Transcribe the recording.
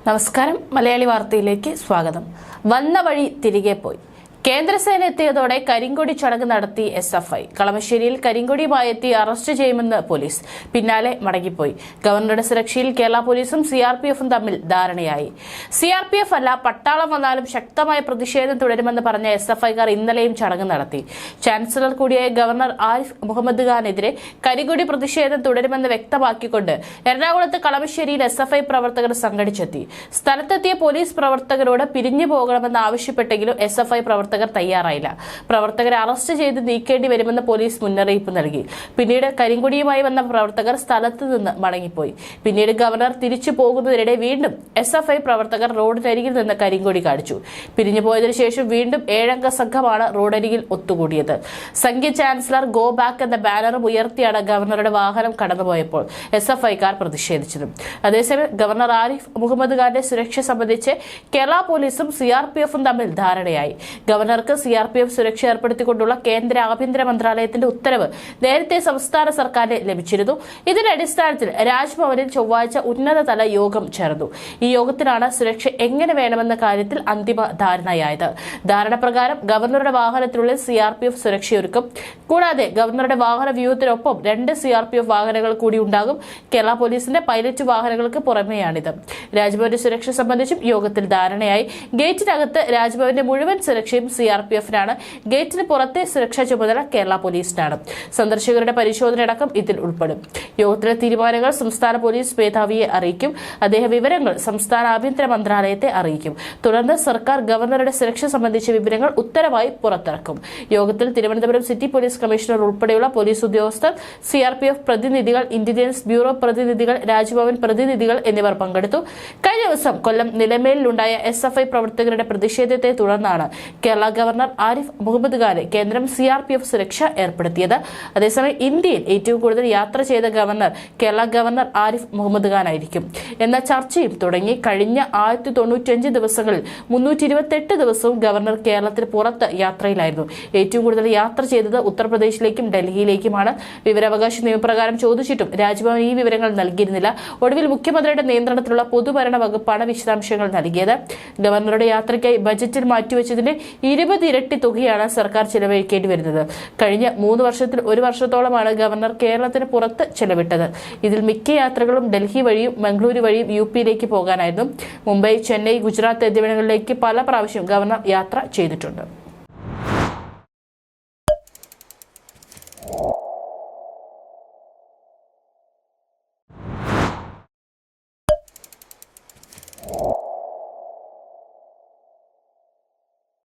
നമസ്കാരം. മലയാളി വാർത്തയിലേക്ക് സ്വാഗതം. വന്ന വഴി തിരികെ പോയി. കേന്ദ്രസേന എത്തിയതോടെ കരിങ്കൊടി ചടങ്ങ് നടത്തി SFI. കളമശ്ശേരിയിൽ കരിങ്കൊടിയുമായി എത്തി അറസ്റ്റ് ചെയ്യുമെന്ന് പോലീസ്. പിന്നാലെ മടങ്ങിപ്പോയി. ഗവർണറുടെ സുരക്ഷയിൽ കേരള പോലീസും CRPFും തമ്മിൽ ധാരണയായി. CRPF അല്ല, പട്ടാളം വന്നാലും ശക്തമായ പ്രതിഷേധം തുടരുമെന്ന് പറഞ്ഞ SFIക്കാർ ഇന്നലെയും ചടങ്ങ് നടത്തി. ചാൻസലർ കൂടിയായ ഗവർണർ ആരിഫ് മുഹമ്മദ് ഖാനെതിരെ കരിങ്കൊടി പ്രതിഷേധം തുടരുമെന്ന് വ്യക്തമാക്കിക്കൊണ്ട് എറണാകുളത്ത് കളമശ്ശേരിയിൽ SFI പ്രവർത്തകർ സംഘടിച്ചെത്തി. സ്ഥലത്തെത്തിയ പോലീസ് പ്രവർത്തകരോട് പിരിഞ്ഞു പോകണമെന്ന് ആവശ്യപ്പെട്ടെങ്കിലും SFI പ്രവർത്തകർ തയ്യാറായില്ല. പ്രവർത്തകരെ അറസ്റ്റ് ചെയ്ത് നീക്കേണ്ടി വരുമെന്ന് പോലീസ് മുന്നറിയിപ്പ് നൽകി. പിന്നീട് കരിങ്കൊടിയുമായി വന്ന പ്രവർത്തകർ സ്ഥലത്ത് നിന്ന് മടങ്ങിപ്പോയി. പിന്നീട് ഗവർണർ തിരിച്ചു പോകുന്നതിനിടെ വീണ്ടും SFI പ്രവർത്തകർ റോഡിനരികിൽ നിന്ന് കരിങ്കൊടി കാണിച്ചു. പിരിഞ്ഞു പോയതിനു ശേഷം വീണ്ടും 7 അംഗ സംഘമാണ് റോഡരികിൽ ഒത്തുകൂടിയത്. സംഘ്യ ചാൻസലർ ഗോ ബാക്ക് എന്ന ബാനറും ഉയർത്തിയാണ് ഗവർണറുടെ വാഹനം കടന്നുപോയപ്പോൾ SFIക്കാർ പ്രതിഷേധിച്ചത്. അതേസമയം ഗവർണർ ആരിഫ് മുഹമ്മദ് ഖാന്റെ സുരക്ഷ സംബന്ധിച്ച് കേരള പോലീസും CRPFും തമ്മിൽ ധാരണയായി. ഗവർണർക്ക് CRPF സുരക്ഷ ഏർപ്പെടുത്തിക്കൊണ്ടുള്ള കേന്ദ്ര ആഭ്യന്തര മന്ത്രാലയത്തിന്റെ ഉത്തരവ് നേരത്തെ സംസ്ഥാന സർക്കാരിന് ലഭിച്ചിരുന്നു. ഇതിന്റെ അടിസ്ഥാനത്തിൽ രാജ്ഭവനിൽ ചൊവ്വാഴ്ച ഉന്നതതല യോഗം ചേർന്നു. ഈ യോഗത്തിലാണ് സുരക്ഷ എങ്ങനെ വേണമെന്ന കാര്യത്തിൽ അന്തിമ ധാരണയായത്. ധാരണ പ്രകാരം ഗവർണറുടെ വാഹനത്തിനുള്ളിൽ CRPF സുരക്ഷയൊരുക്കും. കൂടാതെ ഗവർണറുടെ വാഹന വ്യൂഹത്തിനൊപ്പം 2 CRPF വാഹനങ്ങൾ കൂടി ഉണ്ടാകും. കേരള പോലീസിന്റെ പൈലറ്റ് വാഹനങ്ങൾക്ക് പുറമെയാണിത്. രാജ്ഭവന്റെ സുരക്ഷ സംബന്ധിച്ചും യോഗത്തിൽ ധാരണയായി. ഗേറ്റിനകത്ത് രാജ്ഭവന്റെ മുഴുവൻ സുരക്ഷയും CRPFിനാണ്. ഗേറ്റിന് പുറത്തെ സുരക്ഷാ ചുമതല കേരള പോലീസിനാണ്. സന്ദർശകരുടെ പരിശോധനയടക്കം ഇതിൽ ഉൾപ്പെടും. യോഗത്തിലെ തീരുമാനങ്ങൾ സംസ്ഥാന പോലീസ് മേധാവിയെ അറിയിക്കും. അദ്ദേഹം വിവരങ്ങൾ സംസ്ഥാന ആഭ്യന്തര മന്ത്രാലയത്തെ അറിയിക്കും. തുടർന്ന് സർക്കാർ ഗവർണറുടെ സുരക്ഷ സംബന്ധിച്ച വിവരങ്ങൾ ഉത്തരവായി പുറത്തിറക്കും. യോഗത്തിൽ തിരുവനന്തപുരം സിറ്റി പോലീസ് കമ്മീഷണർ ഉൾപ്പെടെയുള്ള പോലീസ് ഉദ്യോഗസ്ഥർ, CRPF പ്രതിനിധികൾ, ഇന്റലിജൻസ് ബ്യൂറോ പ്രതിനിധികൾ, രാജ്ഭവൻ പ്രതിനിധികൾ എന്നിവർ പങ്കെടുത്തു. കഴിഞ്ഞ ദിവസം കൊല്ലം നിലമേലിലുണ്ടായ SFI പ്രവർത്തകരുടെ പ്രതിഷേധത്തെ തുടർന്നാണ് കേരള ഗവർണർ ആരിഫ് മുഹമ്മദ് ഖാന് കേന്ദ്രം CRPF സുരക്ഷ ഏർപ്പെടുത്തിയത്. അതേസമയം ഇന്ത്യയിൽ ഏറ്റവും കൂടുതൽ യാത്ര ചെയ്ത ഗവർണർ കേരള ഗവർണർ ആരിഫ് മുഹമ്മദ് ഖാൻ ആയിരിക്കും എന്ന ചർച്ചയും തുടങ്ങി. കഴിഞ്ഞ 1095 ദിവസങ്ങളിൽ 328 ദിവസവും ഗവർണർ കേരളത്തിന് പുറത്ത് യാത്രയിലായിരുന്നു. ഏറ്റവും കൂടുതൽ യാത്ര ചെയ്തത് ഉത്തർപ്രദേശിലേക്കും ഡൽഹിയിലേക്കുമാണ്. വിവരാവകാശ നിയമപ്രകാരം ചോദിച്ചിട്ടും രാജ്ഭവൻ ഈ വിവരങ്ങൾ നൽകിയിരുന്നില്ല. ഒടുവിൽ മുഖ്യമന്ത്രിയുടെ നിയന്ത്രണത്തിലുള്ള പൊതുഭരണ വകുപ്പാണ് വിശദാംശങ്ങൾ നൽകിയത്. ഗവർണറുടെ യാത്രയ്ക്കായി ബജറ്റിൽ മാറ്റിവെച്ചതിന്റെ 20 ഇരട്ടി തുകയാണ് സർക്കാർ ചെലവഴിക്കേണ്ടി വരുന്നത്. കഴിഞ്ഞ 3 വർഷത്തിൽ 1 വർഷത്തോളമാണ് ഗവർണർ കേരളത്തിന് പുറത്ത് ചെലവിട്ടത്. ഇതിൽ മിക്ക യാത്രകളും ഡൽഹി വഴിയും മംഗളൂരു വഴിയും UPയിലേക്ക് പോകാനായിരുന്നു. മുംബൈ, ചെന്നൈ, ഗുജറാത്ത് എന്നിവിടങ്ങളിലേക്ക് പല പ്രാവശ്യം ഗവർണർ യാത്ര ചെയ്തിട്ടുണ്ട്.